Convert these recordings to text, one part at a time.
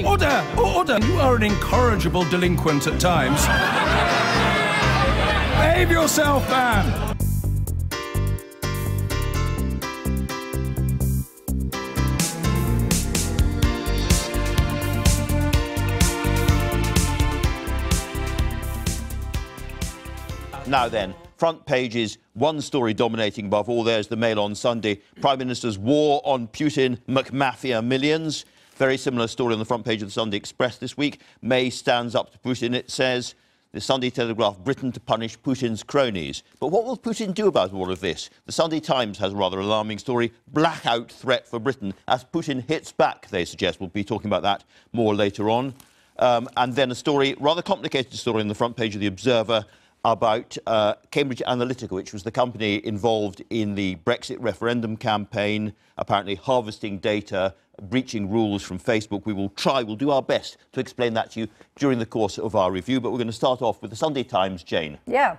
Order! Order! You are an incorrigible delinquent at times. Behave yourself, man! Now then, front pages, one story dominating above all. There's the Mail on Sunday. Prime Minister's war on Putin, McMafia millions. Very similar story on the front page of the Sunday Express this week. May stands up to Putin, it says. The Sunday Telegraph, Britain to punish Putin's cronies. But what will Putin do about all of this? The Sunday Times has a rather alarming story. Blackout threat for Britain as Putin hits back, they suggest. We'll be talking about that more later on. And then a story, rather complicated story on the front page of The Observer about Cambridge Analytica, which was the company involved in the Brexit referendum campaign, apparently harvesting data, breaching rules from Facebook. We'll do our best to explain that to you during the course of our review, but we're going to start off with the Sunday Times, Jane. Yeah.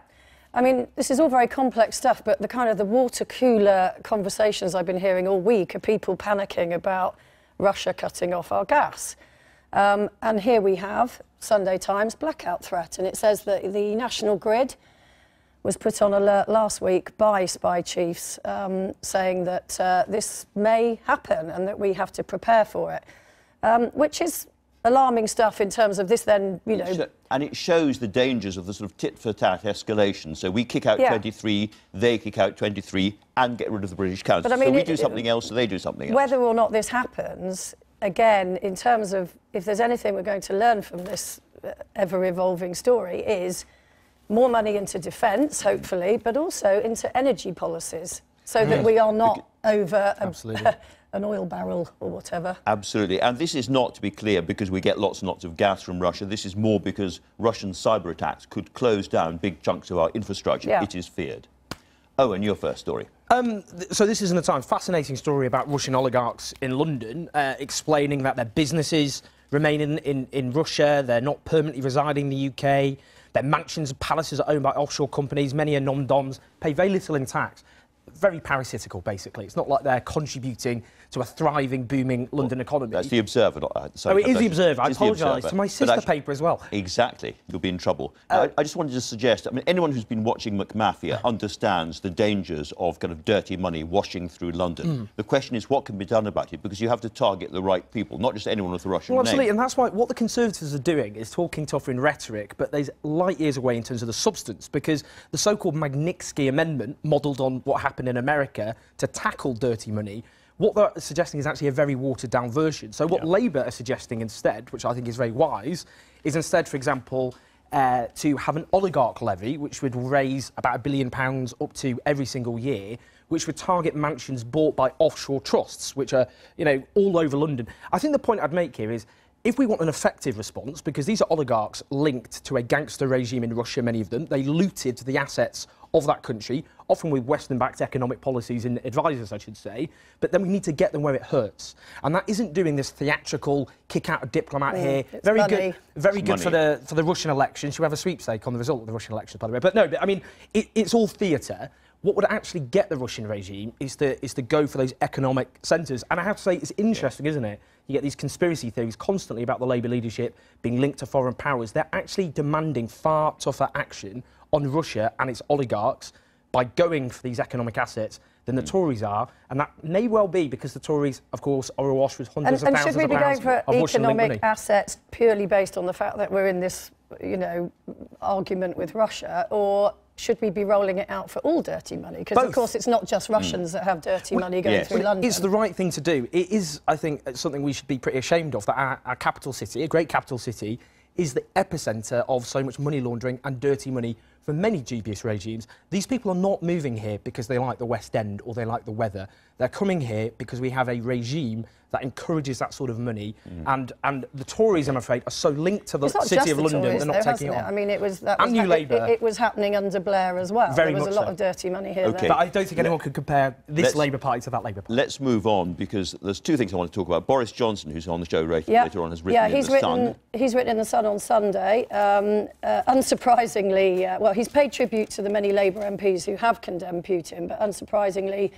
I mean, this is all very complex stuff, but the water cooler conversations I've been hearing all week are people panicking about Russia cutting off our gas. And here we have Sunday Times blackout threat, and it says that the national grid was put on alert last week by spy chiefs saying that this may happen and that we have to prepare for it, which is alarming stuff in terms of this then, you know... And it shows the dangers of the sort of tit-for-tat escalation. So we kick out 23, they kick out 23 and get rid of the British Council. But, I mean, so we do something else, so they do something else. Whether or not this happens, again, in terms of if there's anything we're going to learn from this ever-evolving story is more money into defence, hopefully, but also into energy policies, so that we are not over an oil barrel or whatever. Absolutely. And this is not, to be clear, because we get lots and lots of gas from Russia. This is more because Russian cyber attacks could close down big chunks of our infrastructure. Yeah. It is feared. Oh, and your first story. So this is in the Times. Fascinating story about Russian oligarchs in London explaining that their businesses remain in Russia. They're not permanently residing in the UK. Their mansions and palaces are owned by offshore companies. Many are non-doms, pay very little in tax. Very parasitical, basically. It's not like they're contributing to a thriving, booming London economy. That's The Observer. Sorry, it is The Observer. I apologise to my sister paper as well. Exactly. You'll be in trouble. I just wanted to suggest, I mean, anyone who's been watching McMafia understands the dangers of kind of dirty money washing through London. The question is what can be done about it, because you have to target the right people, not just anyone with a Russian name. Absolutely, and that's why what the Conservatives are doing is talking tough in rhetoric, but there's light years away in terms of the substance, because the so-called Magnitsky Amendment, modelled on what happened in America to tackle dirty money, what they're suggesting is actually a very watered-down version. So what Labour are suggesting instead, which I think is very wise, is instead, for example, to have an oligarch levy, which would raise about £1 billion up to every single year, which would target mansions bought by offshore trusts, which are, you know, all over London. I think the point I'd make here is, if we want an effective response, because these are oligarchs linked to a gangster regime in Russia, many of them, they looted the assets of that country, often with Western-backed economic policies and advisors, I should say, but then we need to get them where it hurts. And that isn't doing this theatrical kick out a diplomat here. Very good for the Russian elections. You have a sweepstake on the result of the Russian elections, by the way. But no, I mean, it's all theatre. What would actually get the Russian regime is to go for those economic centres. And I have to say, it's interesting, isn't it? You get these conspiracy theories constantly about the Labour leadership being linked to foreign powers. They're actually demanding far tougher action on Russia and its oligarchs by going for these economic assets than the Tories are, and that may well be because the Tories, of course, are awash with hundreds of thousands of pounds of Russian-linked money. And should we be going for economic assets purely based on the fact that we're in this, you know, argument with Russia, or should we be rolling it out for all dirty money? Because, of course, it's not just Russians that have dirty money going through London. It's the right thing to do. It is, I think, something we should be pretty ashamed of, that our capital city, a great capital city, is the epicentre of so much money laundering and dirty money for many dubious regimes. These people are not moving here because they like the West End or they like the weather. They're coming here because we have a regime that encourages that sort of money, and the Tories, I'm afraid, are so linked to the City of London, they're not taking it on. I mean, it was happening under Blair as well. Very there was a lot of dirty money here. Okay. But I don't think anyone could compare this Labour Party to that Labour Party. Let's move on, because there's two things I want to talk about. Boris Johnson, who's on the show later on, has written in The Sun. He's written in The Sun on Sunday. Unsurprisingly, well, he's paid tribute to the many Labour MPs who have condemned Putin, but unsurprisingly,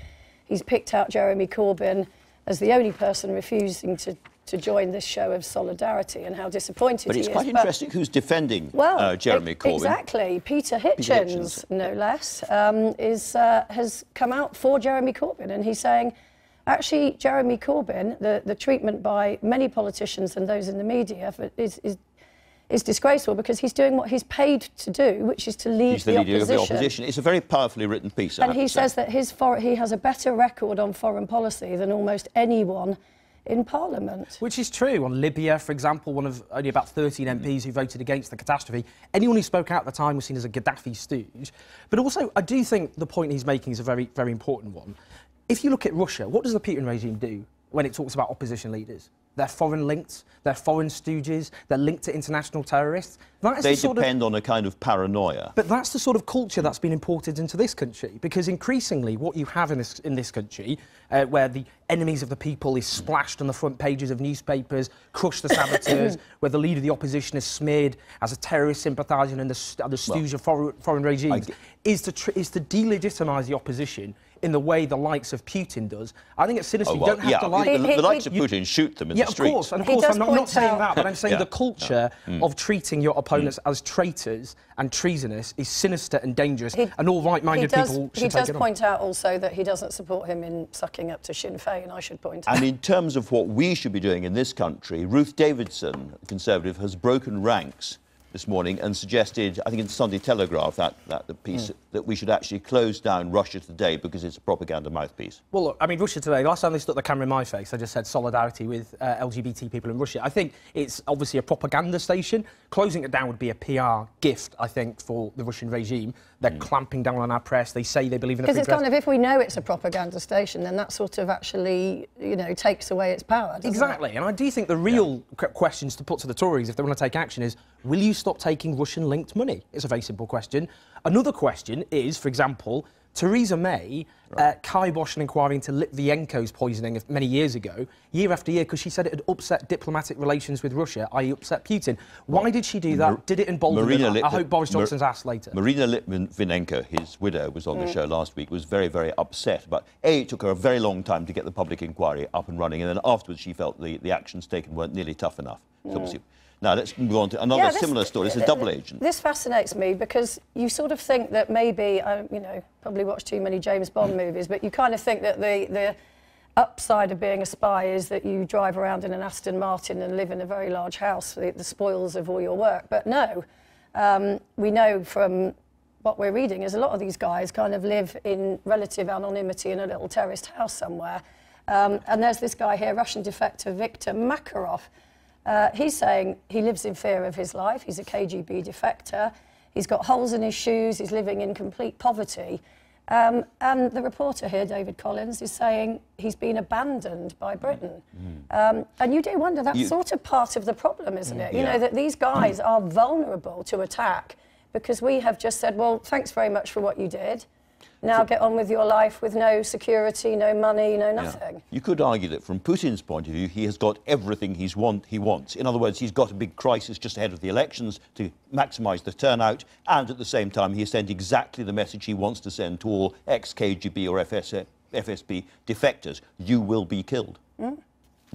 he's picked out Jeremy Corbyn as the only person refusing to to join this show of solidarity and how disappointed But he it's is. quite interesting who's defending Jeremy Corbyn. Exactly. Peter Hitchens, no less, has come out for Jeremy Corbyn, and he's saying, actually, Jeremy Corbyn, the treatment by many politicians and those in the media is disgraceful because he's doing what he's paid to do, which is to lead he's the leader of the opposition. It's a very powerfully written piece. And he says that he has a better record on foreign policy than almost anyone in Parliament. Which is true. On Libya, for example, one of only about 13 MPs who voted against the catastrophe. Anyone who spoke out at the time was seen as a Gaddafi stooge. But also, I do think the point he's making is a very, very important one. If you look at Russia, what does the Putin regime do when it talks about opposition leaders? They're foreign linked, they're foreign stooges, they're linked to international terrorists. They depend on a kind of paranoia. But that's the sort of culture that's been imported into this country, because increasingly what you have in this country, where the enemies of the people is splashed on the front pages of newspapers, crush the saboteurs, where the leader of the opposition is smeared as a terrorist sympathising and the stooge of foreign regimes, is to delegitimise the opposition in the way the likes of Putin does. I think it's sinister. You don't have to like... The likes of Putin shoot them in the streets. Of course, and of course, I'm not saying that, but I'm saying the culture of treating your opponents as traitors and treasonous is sinister and dangerous, and all right-minded people should take it on. He does point out also that he doesn't support him in sucking up to Sinn Féin, I should point out. And in terms of what we should be doing in this country, Ruth Davidson, a Conservative, has broken ranks this morning and suggested, I think in the Sunday Telegraph, that the piece, that we should actually close down Russia Today because it's a propaganda mouthpiece. Well, look, I mean, Russia Today, last time they stuck the camera in my face, I just said solidarity with LGBT people in Russia. I think it's obviously a propaganda station. Closing it down would be a PR gift, I think, for the Russian regime. They're clamping down on our press. They say they believe in a free press. Because it's kind of, if we know it's a propaganda station, then that sort of actually, you know, takes away its power, doesn't it? And I do think the real questions to put to the Tories, if they want to take action, is, will you stop taking Russian-linked money? It's a very simple question. Another question is, for example, Theresa May kiboshed an inquiry into Litvinenko's poisoning many years ago, year after year, because she said it had upset diplomatic relations with Russia, i.e. upset Putin. Why did she do that? Did it embolden her? I hope Boris Johnson's asked later. Marina Litvinenko, his widow, was on the show last week, was very, very upset. But it took her a very long time to get the public inquiry up and running, and then afterwards she felt the actions taken weren't nearly tough enough. So obviously, now, let's move on to another similar story. It's a double agent. This fascinates me because you sort of think that maybe, you know, probably watched too many James Bond movies, but you kind of think that the upside of being a spy is that you drive around in an Aston Martin and live in a very large house, the spoils of all your work. But no, we know from what we're reading is a lot of these guys kind of live in relative anonymity in a little terraced house somewhere. And there's this guy here, Russian defector Viktor Makarov. He's saying he lives in fear of his life. He's a KGB defector. He's got holes in his shoes. He's living in complete poverty. And the reporter here, David Collins, is saying he's been abandoned by Britain. And you do wonder, that's sort of part of the problem, isn't it? You know, that these guys are vulnerable to attack because we have just said, well, thanks very much for what you did. Now get on with your life with no security, no money, no nothing. You could argue that from Putin's point of view, he has got everything he wants. In other words, he's got a big crisis just ahead of the elections to maximise the turnout, and at the same time, he has sent exactly the message he wants to send to all ex-KGB or FSB defectors. You will be killed.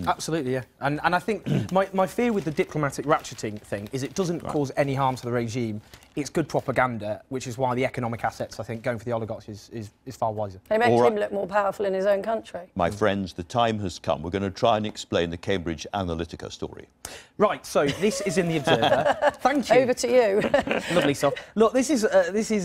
Absolutely, yeah. And I think my fear with the diplomatic ratcheting thing is it doesn't cause any harm to the regime. It's good propaganda, which is why the economic assets, I think, going for the oligarchs is far wiser. They make him look more powerful in his own country. My friends, the time has come. We're going to try and explain the Cambridge Analytica story. Right, so this is in the Observer. Thank you. Over to you. Lovely stuff. Look, this is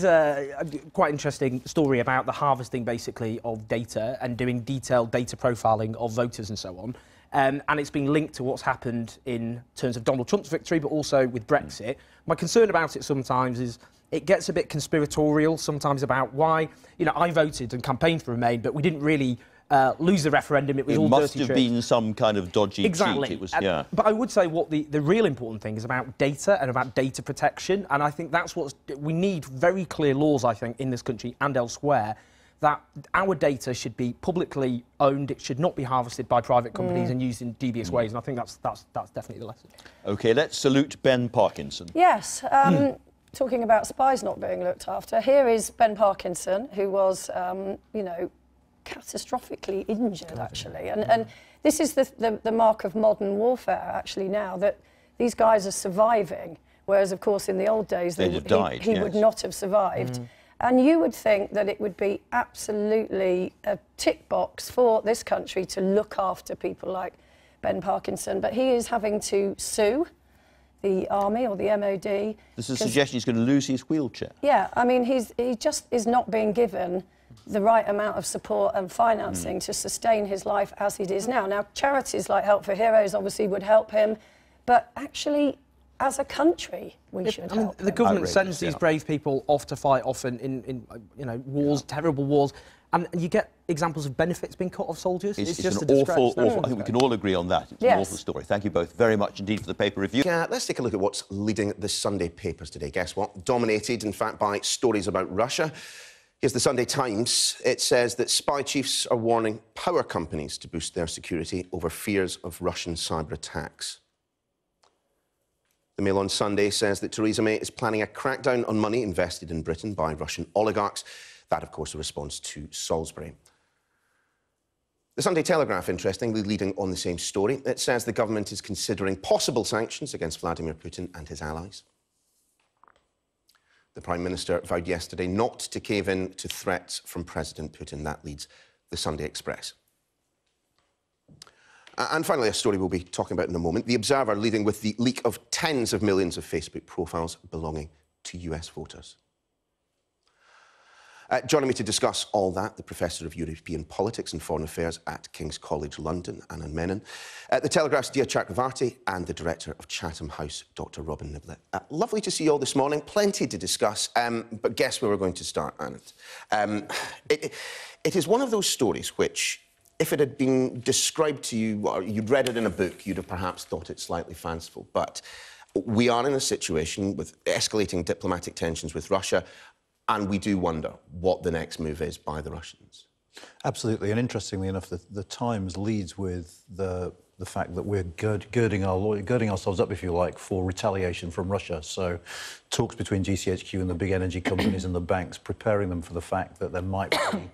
a quite interesting story about the harvesting, basically, of data and doing detailed data profiling of voters and so on. And it's been linked to what's happened in terms of Donald Trump's victory, but also with Brexit. My concern about it sometimes is it gets a bit conspiratorial, sometimes about why, you know, I voted and campaigned for Remain, but we didn't really lose the referendum. It was all dirty tricks. It must have been some kind of dodgy cheat. Exactly. It was, but I would say what the real important thing is about data and about data protection, and I think that's what we need. Very clear laws, I think, in this country and elsewhere, that our data should be publicly owned. It should not be harvested by private companies and used in devious ways. And I think that's definitely the lesson. OK, let's salute Ben Parkinson. Yes. Talking about spies not being looked after, here is Ben Parkinson, who was, you know, catastrophically injured, actually. And this is the mark of modern warfare, actually, now, that these guys are surviving, whereas, of course, in the old days, They'd have died, he yes. would not have survived. And you would think that it would be absolutely a tick box for this country to look after people like Ben Parkinson, but he is having to sue the army or the MOD. There's a suggestion he's going to lose his wheelchair. Yeah, I mean, he just is not being given the right amount of support and financing to sustain his life as it is now. Now, charities like Help for Heroes obviously would help him, but actually, as a country, we should help the him. government sends these brave people off to fight often in you know, wars, terrible wars, and you get examples of benefits being cut off soldiers. It's just an awful, I think we can all agree on that. It's an awful story. Thank you both very much indeed for the paper review. Let's take a look at what's leading the Sunday papers today. Guess what? Dominated, in fact, by stories about Russia. Here's the Sunday Times. It says that spy chiefs are warning power companies to boost their security over fears of Russian cyber attacks. The Mail on Sunday says that Theresa May is planning a crackdown on money invested in Britain by Russian oligarchs. That, of course, a response to Salisbury. The Sunday Telegraph, interestingly, leading on the same story. It says the government is considering possible sanctions against Vladimir Putin and his allies. The Prime Minister vowed yesterday not to cave in to threats from President Putin. That leads the Sunday Express. And finally, a story we'll be talking about in a moment. The Observer leading with the leak of tens of millions of Facebook profiles belonging to US voters. Joining me to discuss all that, the Professor of European Politics and Foreign Affairs at King's College London, Anand Menon, the Telegraph's Dia Chakravarti, and the Director of Chatham House, Dr. Robin Niblett. Lovely to see you all this morning. Plenty to discuss, but guess where we're going to start, Anand? It is one of those stories which, if it had been described to you, or you'd read it in a book, you'd have perhaps thought it slightly fanciful. But we are in a situation with escalating diplomatic tensions with Russia, and we do wonder what the next move is by the Russians. Absolutely, and interestingly enough, the Times leads with the fact that we're girding ourselves up, if you like, for retaliation from Russia. So talks between GCHQ and the big energy companies and the banks, preparing them for the fact that there might be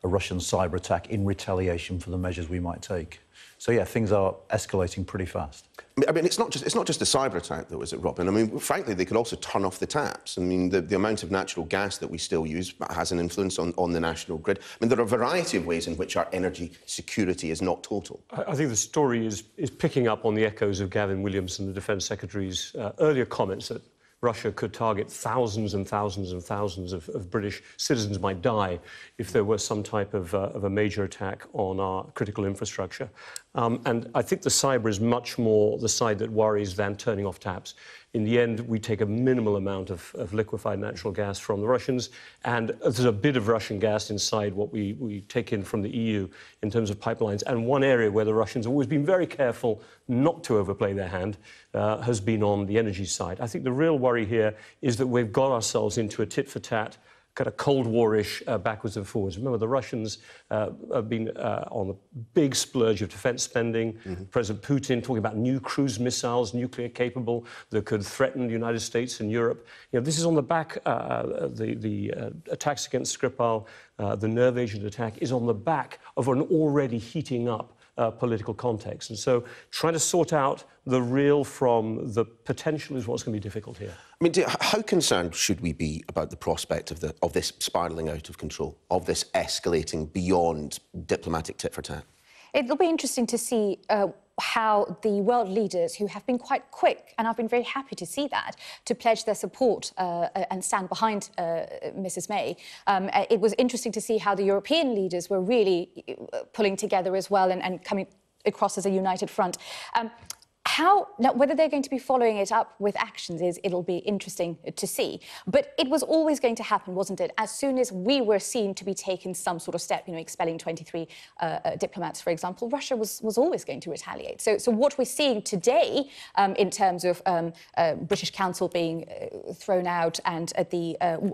a Russian cyber attack in retaliation for the measures we might take. So yeah, things are escalating pretty fast. I mean, it's not just a cyber attack, though, is it, Robin? I mean, frankly, they could also turn off the taps. I mean, the amount of natural gas that we still use has an influence on the national grid. I mean, there are a variety of ways in which our energy security is not total. I think the story is picking up on the echoes of Gavin Williamson, the Defence Secretary's earlier comments that Russia could target thousands and thousands and thousands of British citizens might die if there was some type of a major attack on our critical infrastructure. And I think the cyber is much more the side that worries than turning off taps. In the end, we take a minimal amount of liquefied natural gas from the Russians, and there's a bit of Russian gas inside what we take in from the EU in terms of pipelines. And one area where the Russians have always been very careful not to overplay their hand has been on the energy side. I think the real worry here is that we've got ourselves into a tit-for-tat, kind of Cold War-ish backwards and forwards. Remember, the Russians have been on a big splurge of defence spending. President Putin talking about new cruise missiles, nuclear capable, that could threaten the United States and Europe. You know, this is on the back, the attacks against Skripal, the nerve agent attack is on the back of an already heating up political context. And so trying to sort out the real from the potential is what's going to be difficult here. I mean, how concerned should we be about the prospect of this spiralling out of control, of this escalating beyond diplomatic tit-for-tat? It'll be interesting to see how the world leaders, who have been quite quick, and I've been very happy to see that, to pledge their support and stand behind Mrs May. It was interesting to see how the European leaders were really pulling together as well and coming across as a united front. Now, whether they're going to be following it up with actions it'll be interesting to see. But it was always going to happen, wasn't it? As soon as we were seen to be taking some sort of step, you know, expelling 23 diplomats, for example, Russia was always going to retaliate. So what we're seeing today in terms of British Council being thrown out and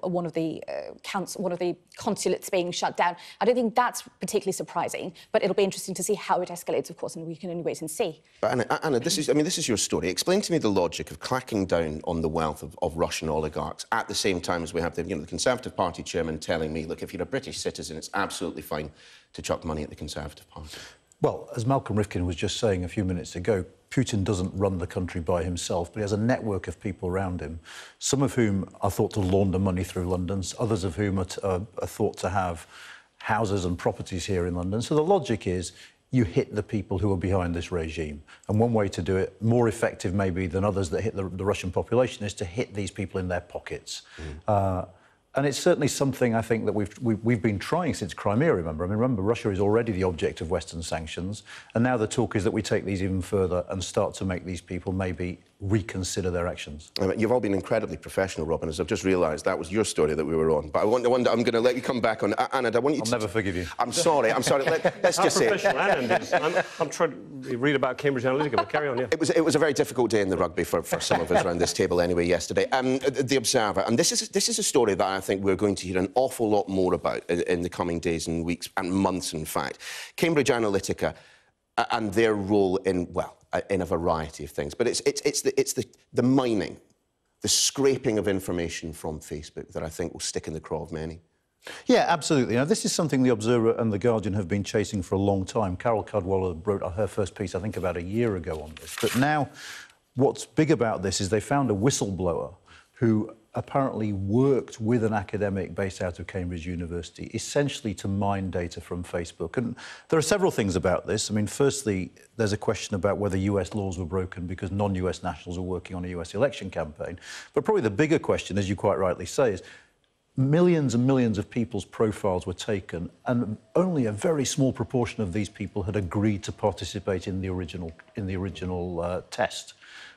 one of the consulates being shut down, I don't think that's particularly surprising. But it'll be interesting to see how it escalates, of course, and we can only wait and see. But Anna, this is your story. Explain to me the logic of cracking down on the wealth of Russian oligarchs at the same time as we have the Conservative Party chairman telling me, look, if you're a British citizen, it's absolutely fine to chuck money at the Conservative Party. Well, as Malcolm Rifkin was just saying a few minutes ago, Putin doesn't run the country by himself, but he has a network of people around him, some of whom are thought to launder money through London, others of whom are thought to have houses and properties here in London. So the logic is you hit the people who are behind this regime. And one way to do it, more effective maybe than others that hit the Russian population, is to hit these people in their pockets. And it's certainly something I think that we've been trying since Crimea, remember. I mean, remember, Russia is already the object of Western sanctions, and now the talk is that we take these even further and start to make these people maybe reconsider their actions. I mean, you've all been incredibly professional, Robin, as I've just realised that was your story that we were on. But I wonder, I'm going to let you come back on. Anand, I want you to... I'll never forgive you. I'm sorry. Let's just say... Professional Anand is. I'm trying to read about Cambridge Analytica, but carry on, yeah. It was a very difficult day in the rugby for some of us around this table anyway yesterday. The Observer, and this is a story that I think we're going to hear an awful lot more about in the coming days and weeks and months, in fact. Cambridge Analytica and their role in, well, in a variety of things. But it's the mining, the scraping of information from Facebook that I think will stick in the craw of many. Yeah, absolutely. Now, this is something The Observer and The Guardian have been chasing for a long time. Carol Cadwalladr wrote her first piece, I think, about a year ago on this. But now, what's big about this is they found a whistleblower who apparently worked with an academic based out of Cambridge University, essentially to mine data from Facebook. And there are several things about this. I mean, firstly, there's a question about whether US laws were broken because non-US nationals are working on a US election campaign. But probably the bigger question, as you quite rightly say, is millions and millions of people's profiles were taken, and only a very small proportion of these people had agreed to participate in the original test.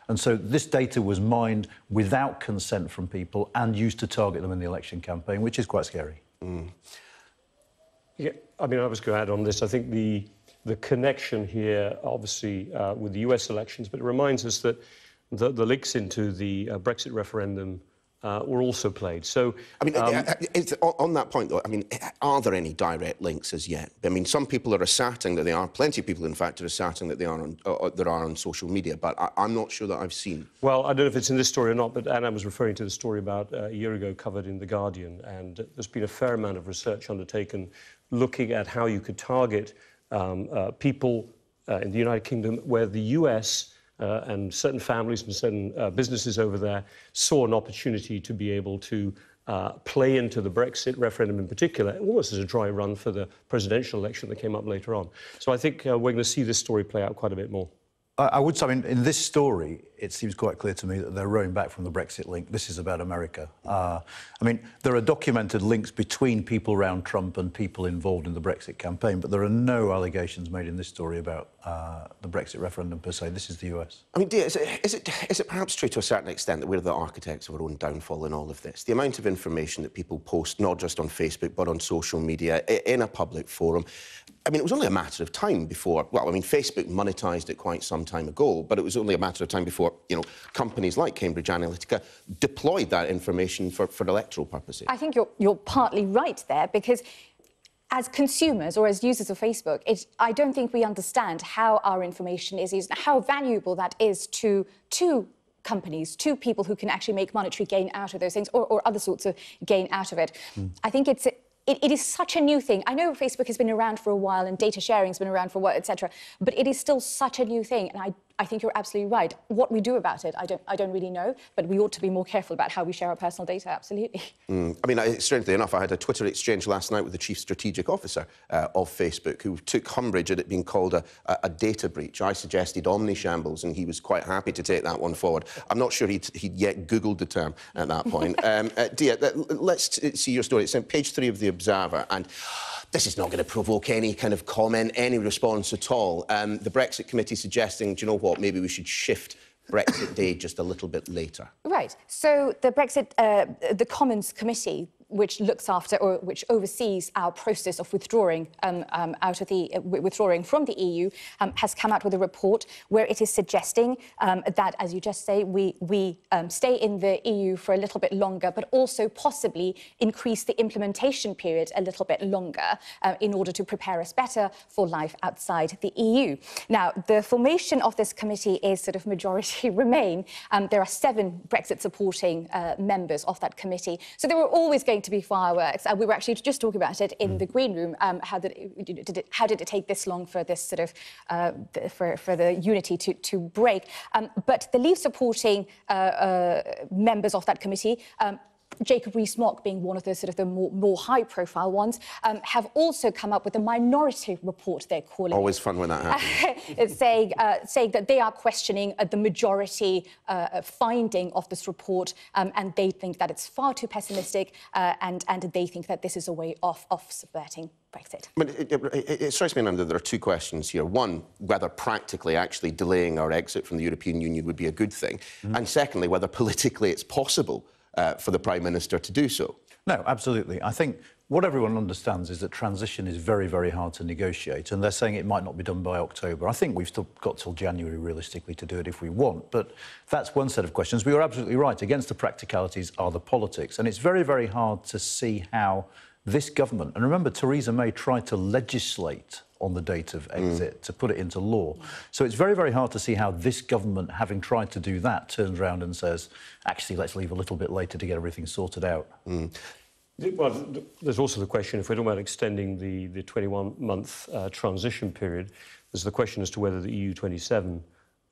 And so this data was mined without consent from people and used to target them in the election campaign, which is quite scary. Yeah, I mean, I was going to add on this. I think the connection here, obviously, with the US elections, but it reminds us that the links into the Brexit referendum were also played. So, I mean, on that point, though, I mean, are there any direct links as yet? I mean, some people are asserting that they are. Plenty of people, in fact, are asserting that they are on social media. But I'm not sure that I've seen. Well, I don't know if it's in this story or not, but Anna was referring to the story about a year ago covered in The Guardian, and there's been a fair amount of research undertaken looking at how you could target people in the United Kingdom where the US and certain families and certain businesses over there saw an opportunity to be able to play into the Brexit referendum in particular, almost as a dry run for the presidential election that came up later on. So I think we're going to see this story play out quite a bit more. I would say, I mean, in this story, it seems quite clear to me that they're rowing back from the Brexit link. This is about America. I mean, there are documented links between people around Trump and people involved in the Brexit campaign, but there are no allegations made in this story about the Brexit referendum per se. This is the US. I mean, dear, is it perhaps true to a certain extent that we're the architects of our own downfall in all of this? The amount of information that people post, not just on Facebook, but on social media, in a public forum. I mean, it was only a matter of time before, well, I mean, Facebook monetised it quite some time ago, but it was only a matter of time before, you know, companies like Cambridge Analytica deployed that information for electoral purposes. I think you're partly right there, because as consumers or as users of Facebook, I don't think we understand how our information is used, how valuable that is to companies, to people who can actually make monetary gain out of those things, or other sorts of gain out of it. I think it is such a new thing. I know Facebook has been around for a while and data sharing has been around for a while, etc. But it is still such a new thing, and I think you're absolutely right. What we do about it, I don't really know, but we ought to be more careful about how we share our personal data, absolutely. I mean, strangely enough, I had a Twitter exchange last night with the Chief Strategic Officer of Facebook, who took umbrage at it being called a data breach. I suggested omni-shambles, and he was quite happy to take that one forward. I'm not sure he'd yet Googled the term at that point. Dia, let's see your story. It's on page 3 of The Observer, and this is not going to provoke any kind of comment, any response at all. The Brexit committee suggesting, do you know what, maybe we should shift Brexit Day just a little bit later. Right. So the Brexit, the Commons Committee, which looks after or which oversees our process of withdrawing withdrawing from the EU, has come out with a report where it is suggesting that, as you just say, we stay in the EU for a little bit longer, but also possibly increase the implementation period a little bit longer in order to prepare us better for life outside the EU. Now, the formation of this committee is sort of majority Remain. There are 7 Brexit-supporting members of that committee, so there were always going to be fireworks. We were actually just talking about it in the green room. How did it take this long for this sort of for the unity to break? But the Leave supporting members of that committee, Jacob Rees-Mogg being one of the sort of the more high-profile ones, have also come up with a minority report, they're calling it. Always fun when that happens. It's saying that they are questioning the majority finding of this report, and they think that it's far too pessimistic, and they think that this is a way of subverting Brexit. But it strikes me now that there are two questions here. One, whether practically actually delaying our exit from the European Union would be a good thing, and secondly, whether politically it's possible for the Prime Minister to do so. No, absolutely. I think what everyone understands is that transition is very, very hard to negotiate, and they're saying it might not be done by October. I think we've still got till January, realistically, to do it if we want, but that's one set of questions. But you're absolutely right. Against the practicalities are the politics, and it's very, very hard to see how this government, and remember, Theresa May tried to legislate on the date of exit, to put it into law. So it's very, very hard to see how this government, having tried to do that, turns around and says, actually, let's leave a little bit later to get everything sorted out. Well, there's also the question, if we're talking about extending the 21-month transition period, there's the question as to whether the EU27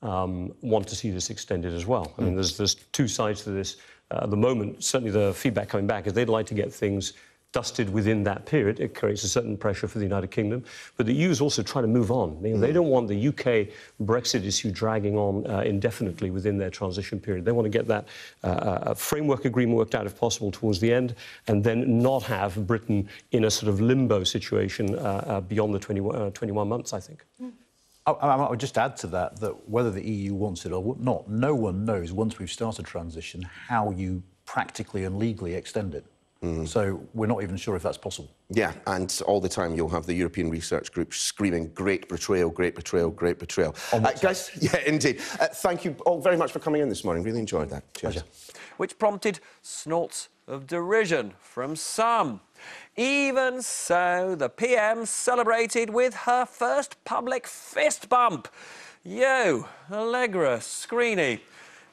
want to see this extended as well. I mean, there's two sides to this. At the moment, certainly the feedback coming back is they'd like to get things dusted within that period. It creates a certain pressure for the United Kingdom. But the EU is also trying to move on. They don't want the UK Brexit issue dragging on indefinitely within their transition period. They want to get that framework agreement worked out, if possible, towards the end, and then not have Britain in a sort of limbo situation beyond the 21 months, I think. I would just add to that whether the EU wants it or not, no one knows, once we've started transition, how you practically and legally extend it. So we're not even sure if that's possible. Yeah, and all the time you'll have the European Research Group screaming, great betrayal, great betrayal, great betrayal. Guys, yeah, indeed. Thank you all very much for coming in this morning. Really enjoyed that. Cheers. Pleasure. Which prompted snorts of derision from some. Even so, the PM celebrated with her first public fist bump. Yo, Allegra, Screeny.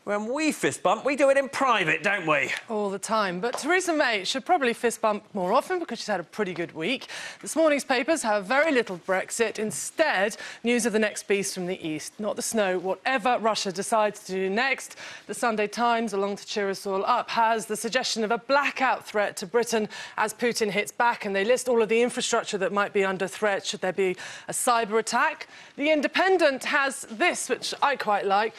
When we fist bump, we do it in private, don't we? All the time. But Theresa May should probably fist bump more often because she's had a pretty good week. This morning's papers have very little Brexit. Instead, news of the next beast from the east. Not the snow. Whatever Russia decides to do next, the Sunday Times, along to cheer us all up, has the suggestion of a blackout threat to Britain as Putin hits back, and they list all of the infrastructure that might be under threat should there be a cyber attack. The Independent has this, which I quite like.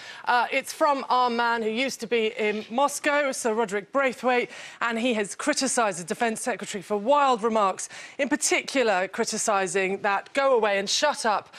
It's from our man who used to be in Moscow, Sir Roderick Braithwaite, and he has criticised the Defence Secretary for wild remarks, in particular criticising that go away and shut up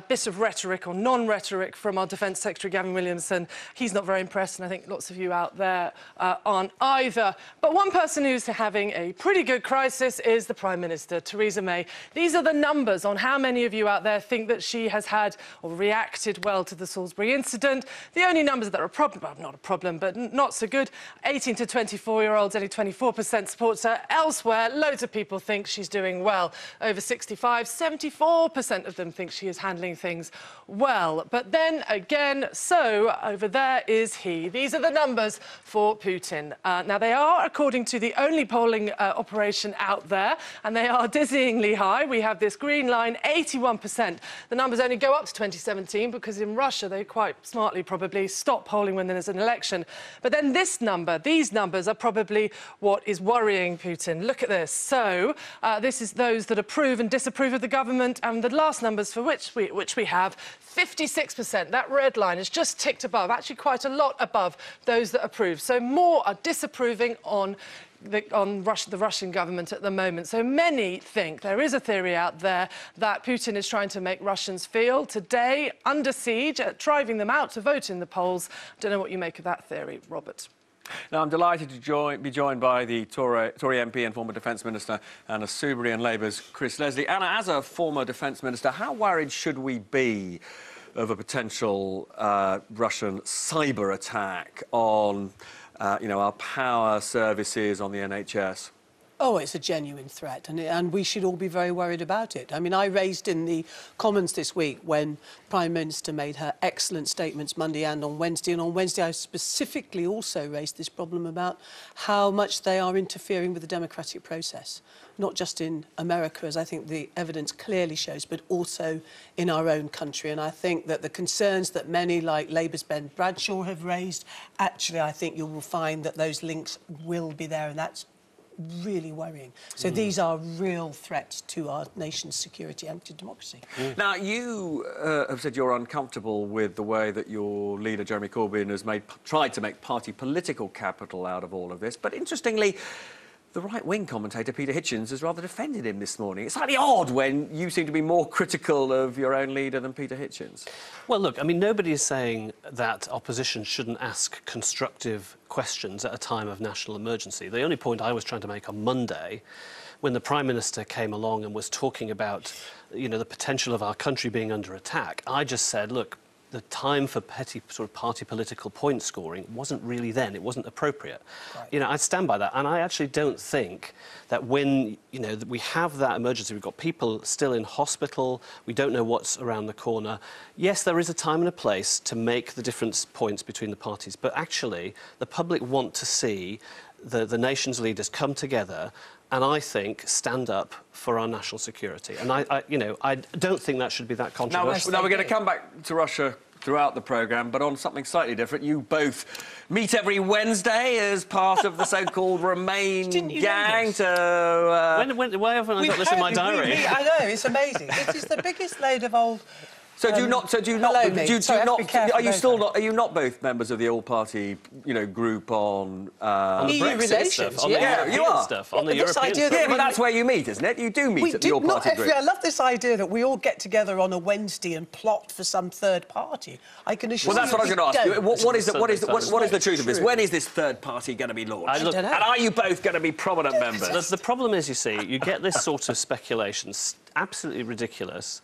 bit of rhetoric or non-rhetoric from our Defence Secretary Gavin Williamson. He's not very impressed, and I think lots of you out there aren't either. But one person who's having a pretty good crisis is the Prime Minister, Theresa May. These are the numbers on how many of you out there think that she has had or reacted well to the Salisbury incident. The only numbers that are a problem, well, not a problem, but not so good. 18 to 24-year-olds, only 24% supports her. Elsewhere, loads of people think she's doing well. Over 65, 74% of them think she is handling things well. But then again, so over there is he. These are the numbers for Putin. Now, they are, according to the only polling operation out there, and they are dizzyingly high. We have this green line, 81%. The numbers only go up to 2017 because in Russia, they quite smartly probably stop polling when there's an election. But then this number, these numbers are probably what is worrying Putin. Look at this. So this is those that approve and disapprove of the government, and the last numbers for which we have 56%. That red line is just ticked above, actually quite a lot above those that approve. So more are disapproving on the Russian government at the moment. So many think, there is a theory out there, that Putin is trying to make Russians feel today under siege, driving them out to vote in the polls. I don't know what you make of that theory, Robert. Now, I'm delighted to be joined by the Tory MP and former Defence Minister Anna Soubry and Labour's Chris Leslie. Anna, as a former Defence Minister, how worried should we be of a potential Russian cyber attack on our power services, on the NHS? Oh, it's a genuine threat, and we should all be very worried about it. I mean, I raised in the Commons this week when the Prime Minister made her excellent statements Monday and on Wednesday. And on Wednesday, I specifically also raised this problem about how much they are interfering with the democratic process, not just in America, as I think the evidence clearly shows, but also in our own country. And I think that the concerns that many, like Labour's Ben Bradshaw, have raised, actually, I think you will find that those links will be there, and that's really worrying. So these are real threats to our nation's security and to democracy. Now, you have said you're uncomfortable with the way that your leader, Jeremy Corbyn, has tried to make party political capital out of all of this. But interestingly, the right-wing commentator, Peter Hitchens, has rather defended him this morning. It's slightly odd when you seem to be more critical of your own leader than Peter Hitchens. Well, look, I mean, nobody is saying that opposition shouldn't ask constructive questions at a time of national emergency. The only point I was trying to make on Monday, when the Prime Minister came along and was talking about, you know, the potential of our country being under attack, I just said, look, the time for petty sort of party political point scoring wasn't really then. It wasn't appropriate. Right. You know, I stand by that, and I actually don't think that when, you know, that we have that emergency, we've got people still in hospital, we don't know what's around the corner. Yes, there is a time and a place to make the different points between the parties, but actually the public want to see the nation's leaders come together and I think stand up for our national security. And I don't think that should be that controversial. Now we're going to come back to Russia throughout the programme, but on something slightly different. You both meet every Wednesday as part of the so-called Remain gang to... Why haven't I got this in my diary? I know, it's amazing. It is the biggest load of old... Are you not both members of the all-party, you know, group on the EU Brexit relations? Stuff, on the European stuff, on the European stuff. Yeah, but that's where you meet, isn't it? You do meet at the all-party group. I love this idea that we all get together on a Wednesday and plot for some third party. I can assure you. Well, that's what I was going to ask you. What is the truth of this? When is this third party going to be launched? I don't know. And are you both going to be prominent members? The problem is, you see, you get this sort of speculation, absolutely ridiculous.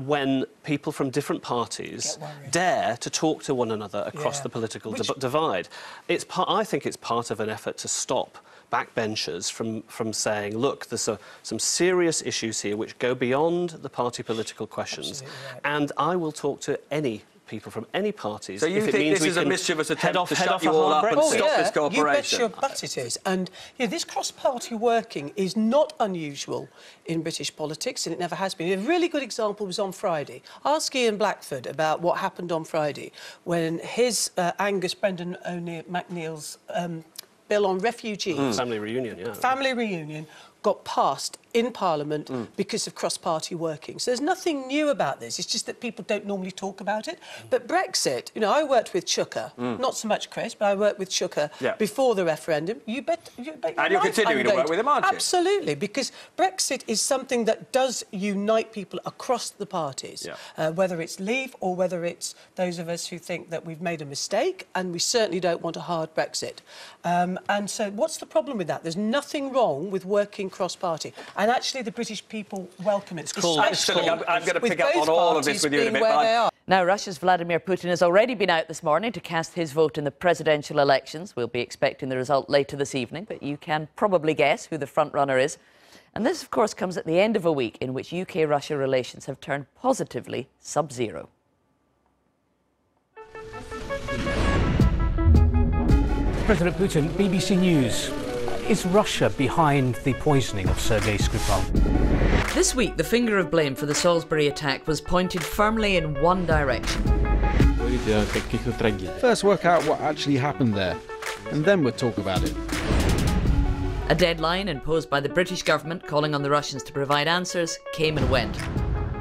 When people from different parties dare to talk to one another across the political divide. I think it's part of an effort to stop backbenchers from saying, look, there's some serious issues here which go beyond the party political questions, and I will talk to any people from any parties. So you think this is a mischievous attempt to shut you all up and stop this cooperation? You bet your butt it is. And this cross-party working is not unusual in British politics, and it never has been. A really good example was on Friday. Ask Ian Blackford about what happened on Friday when his Angus Brendan McNeill's bill on refugees... Family reunion, yeah. Family reunion got passed in Parliament because of cross-party working. So there's nothing new about this. It's just that people don't normally talk about it. But Brexit, you know, I worked with Chuka, not so much Chris, but I worked with Chuka before the referendum. You bet and you're continuing to work with him, aren't you? Absolutely, because Brexit is something that does unite people across the parties, whether it's Leave or whether it's those of us who think that we've made a mistake, and we certainly don't want a hard Brexit. And so what's the problem with that? There's nothing wrong with working cross-party. And actually, the British people welcome it. I'm going to pick up on all of this with you in a bit. Now, Russia's Vladimir Putin has already been out this morning to cast his vote in the presidential elections. We'll be expecting the result later this evening, but you can probably guess who the front-runner is. And this, of course, comes at the end of a week in which UK-Russia relations have turned positively sub-zero. President Putin, BBC News. Is Russia behind the poisoning of Sergei Skripal? This week, the finger of blame for the Salisbury attack was pointed firmly in one direction. First work out what actually happened there, and then we'll talk about it. A deadline imposed by the British government calling on the Russians to provide answers came and went.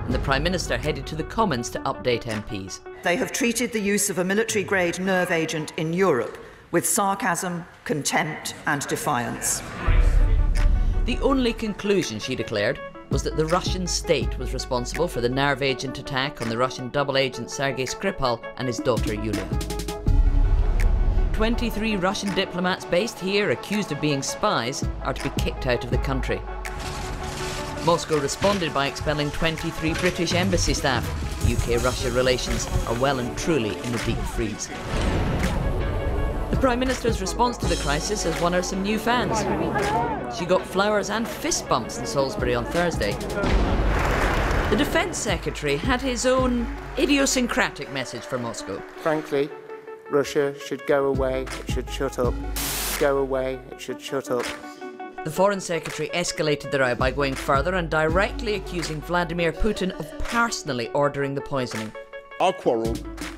And the Prime Minister headed to the Commons to update MPs. They have treated the use of a military-grade nerve agent in Europe with sarcasm, contempt and defiance. The only conclusion, she declared, was that the Russian state was responsible for the nerve agent attack on the Russian double agent Sergei Skripal and his daughter Yulia. 23 Russian diplomats based here, accused of being spies, are to be kicked out of the country. Moscow responded by expelling 23 British embassy staff. UK-Russia relations are well and truly in the deep freeze. The Prime Minister's response to the crisis has won her some new fans. She got flowers and fist bumps in Salisbury on Thursday. The Defence Secretary had his own idiosyncratic message for Moscow. Frankly, Russia should go away, it should shut up. Go away, it should shut up. The Foreign Secretary escalated the row by going further and directly accusing Vladimir Putin of personally ordering the poisoning. Our quarrel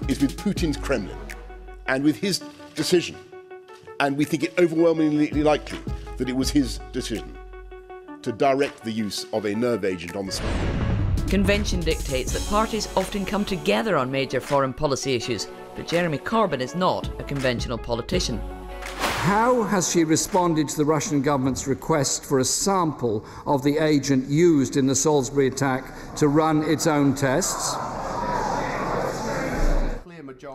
is with Putin's Kremlin and with his decision. And we think it overwhelmingly likely that it was his decision to direct the use of a nerve agent on the state. Convention dictates that parties often come together on major foreign policy issues, but Jeremy Corbyn is not a conventional politician. How has she responded to the Russian government's request for a sample of the agent used in the Salisbury attack to run its own tests?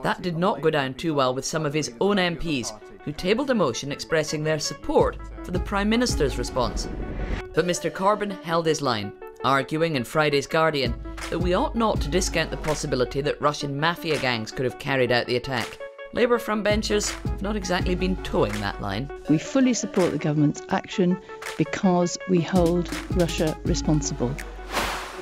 That did not go down too well with some of his own MPs, who tabled a motion expressing their support for the Prime Minister's response. But Mr Corbyn held his line, arguing in Friday's Guardian that we ought not to discount the possibility that Russian mafia gangs could have carried out the attack. Labour frontbenchers have not exactly been towing that line. We fully support the government's action because we hold Russia responsible.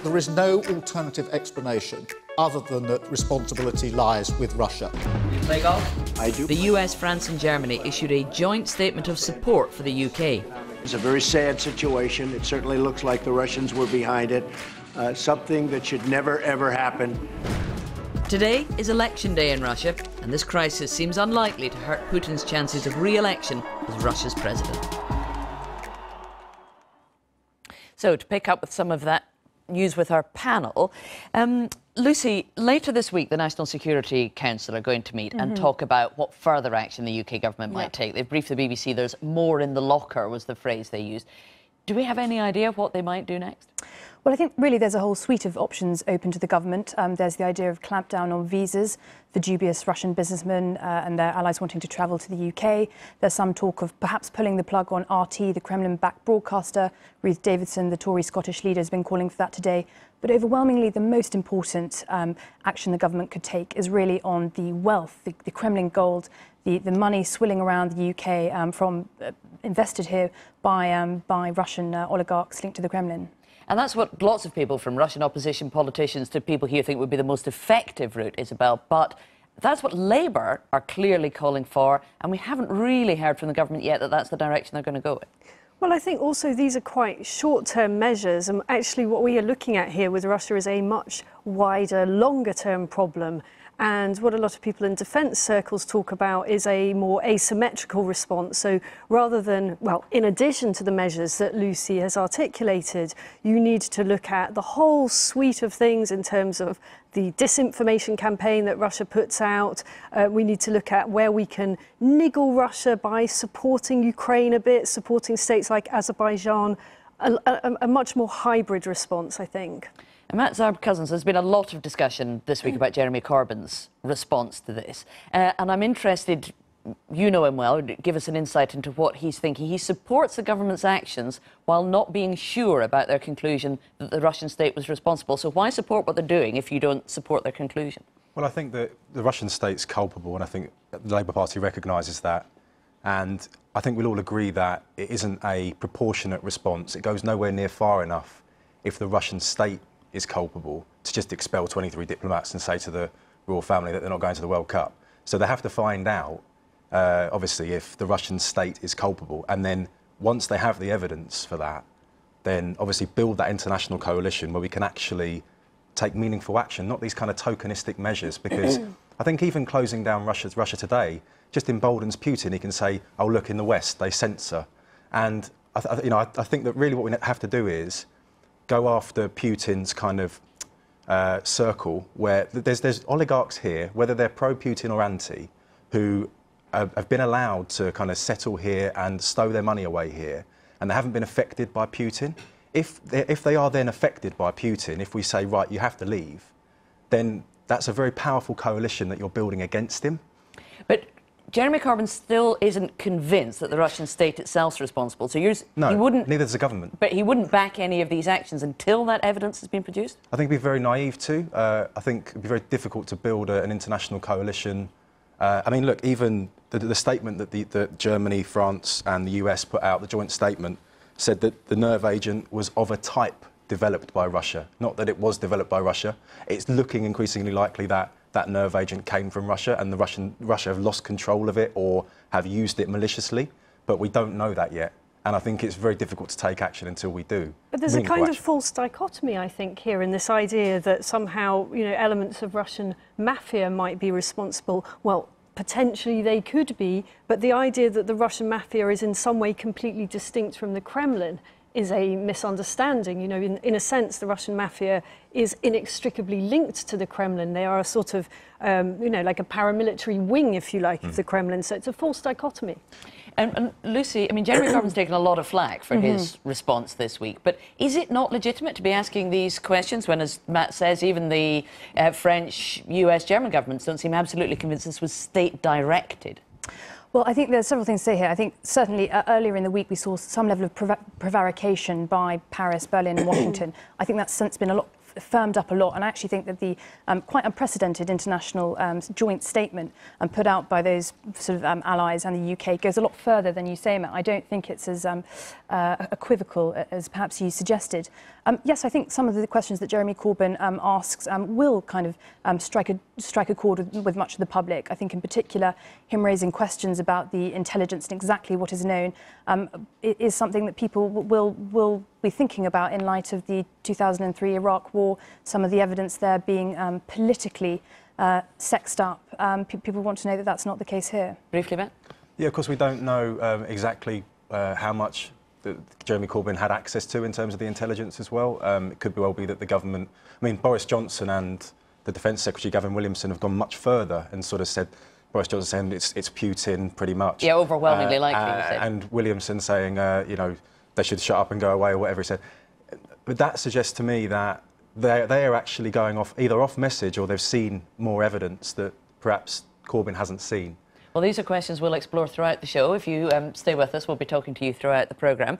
There is no alternative explanation other than that responsibility lies with Russia. You play golf? I do. The US, France and Germany issued a joint statement of support for the UK. It's a very sad situation. It certainly looks like the Russians were behind it. Something that should never, ever happen. Today is election day in Russia, and this crisis seems unlikely to hurt Putin's chances of re-election as Russia's president. So, to pick up with some of that news with our panel, Lucy, later this week the National Security Council are going to meet and talk about what further action the UK government might take. They've briefed the BBC, there's more in the locker was the phrase they used. Do we have any idea what they might do next? Well, I think really there's a whole suite of options open to the government. There's the idea of clampdown on visas for dubious Russian businessmen and their allies wanting to travel to the UK. There's some talk of perhaps pulling the plug on RT, the Kremlin-backed broadcaster. Ruth Davidson, the Tory Scottish leader, has been calling for that today. But overwhelmingly, the most important action the government could take is really on the wealth, the Kremlin gold, the money swilling around the UK from invested here by Russian oligarchs linked to the Kremlin. And that's what lots of people, from Russian opposition politicians to people here, think would be the most effective route, Isabel. But that's what Labour are clearly calling for, and we haven't really heard from the government yet that that's the direction they're going to go with. Well, I think also these are quite short-term measures, and actually what we are looking at here with Russia is a much wider, longer-term problem. And what a lot of people in defence circles talk about is a more asymmetrical response. So rather than, well, in addition to the measures that Lucy has articulated, you need to look at the whole suite of things in terms of the disinformation campaign that Russia puts out. We need to look at where we can niggle Russia by supporting Ukraine a bit, supporting states like Azerbaijan, a much more hybrid response, I think. And Matt Zarb-Cousins, there's been a lot of discussion this week about Jeremy Corbyn's response to this. And I'm interested, you know him well, give us an insight into what he's thinking. He supports the government's actions while not being sure about their conclusion that the Russian state was responsible. So why support what they're doing if you don't support their conclusion? Well, I think that the Russian state's culpable, and I think the Labour Party recognises that. And I think we'll all agree that it isn't a proportionate response. It goes nowhere near far enough if the Russian state is culpable to just expel 23 diplomats and say to the royal family that they're not going to the World Cup. So they have to find out, obviously, if the Russian state is culpable. And then once they have the evidence for that, then obviously build that international coalition where we can actually take meaningful action, not these kind of tokenistic measures. Because I think even closing down Russia today just emboldens Putin. He can say, oh, look, in the West, they censor. And I think that really what we have to do is go after Putin's kind of circle, where there's oligarchs here, whether they're pro-Putin or anti, who have been allowed to kind of settle here and stow their money away here, and they haven't been affected by Putin. If they are then affected by Putin, if we say, right, you have to leave, then that's a very powerful coalition that you're building against him. But Jeremy Corbyn still isn't convinced that the Russian state itself is responsible. So no, he wouldn't. Neither does the government. But he wouldn't back any of these actions until that evidence has been produced? I think it'd be very naive to. I think it'd be very difficult to build an international coalition I mean, look, even the statement that Germany, France and the US put out, the joint statement, said that the nerve agent was of a type developed by Russia, not that it was developed by Russia. It's looking increasingly likely that that nerve agent came from Russia and Russia have lost control of it or have used it maliciously, but we don't know that yet. And I think it's very difficult to take action until we do. But there's a kind of false dichotomy, I think, here in this idea that somehow, you know, elements of Russian mafia might be responsible. Well, potentially they could be, but the idea that the Russian mafia is in some way completely distinct from the Kremlin is a misunderstanding. You know, in a sense, the Russian mafia is inextricably linked to the Kremlin. They are a sort of, you know, like a paramilitary wing, if you like, of the Kremlin. So it's a false dichotomy. And Lucy, I mean, Jeremy Corbyn's taken a lot of flack for his response this week, but is it not legitimate to be asking these questions when, as Matt says, even the French, US, German governments don't seem absolutely convinced this was state-directed? Well, I think there's several things to say here. I think certainly earlier in the week we saw some level of prevarication by Paris, Berlin and Washington. I think that's since been firmed up a lot, and I actually think that the quite unprecedented international joint statement put out by those sort of allies and the UK goes a lot further than you say, Matt. I don't think it's as equivocal as perhaps you suggested. Yes, I think some of the questions that Jeremy Corbyn asks will kind of strike a chord with much of the public. I think in particular him raising questions about the intelligence and exactly what is known is something that people will be thinking about in light of the 2003 Iraq War, some of the evidence there being politically sexed up. People want to know that that's not the case here. Briefly, Matt? Yeah, of course, we don't know exactly how much Jeremy Corbyn had access to in terms of the intelligence as well. It could well be that the government, I mean, Boris Johnson and the Defence Secretary, Gavin Williamson, have gone much further and sort of said, Boris Johnson saying it's Putin pretty much. Yeah, overwhelmingly likely. And Williamson saying, you know, they should shut up and go away or whatever he said. But that suggests to me that they are actually going off, either off message or they've seen more evidence that perhaps Corbyn hasn't seen. Well, these are questions we'll explore throughout the show. If you stay with us, we'll be talking to you throughout the programme.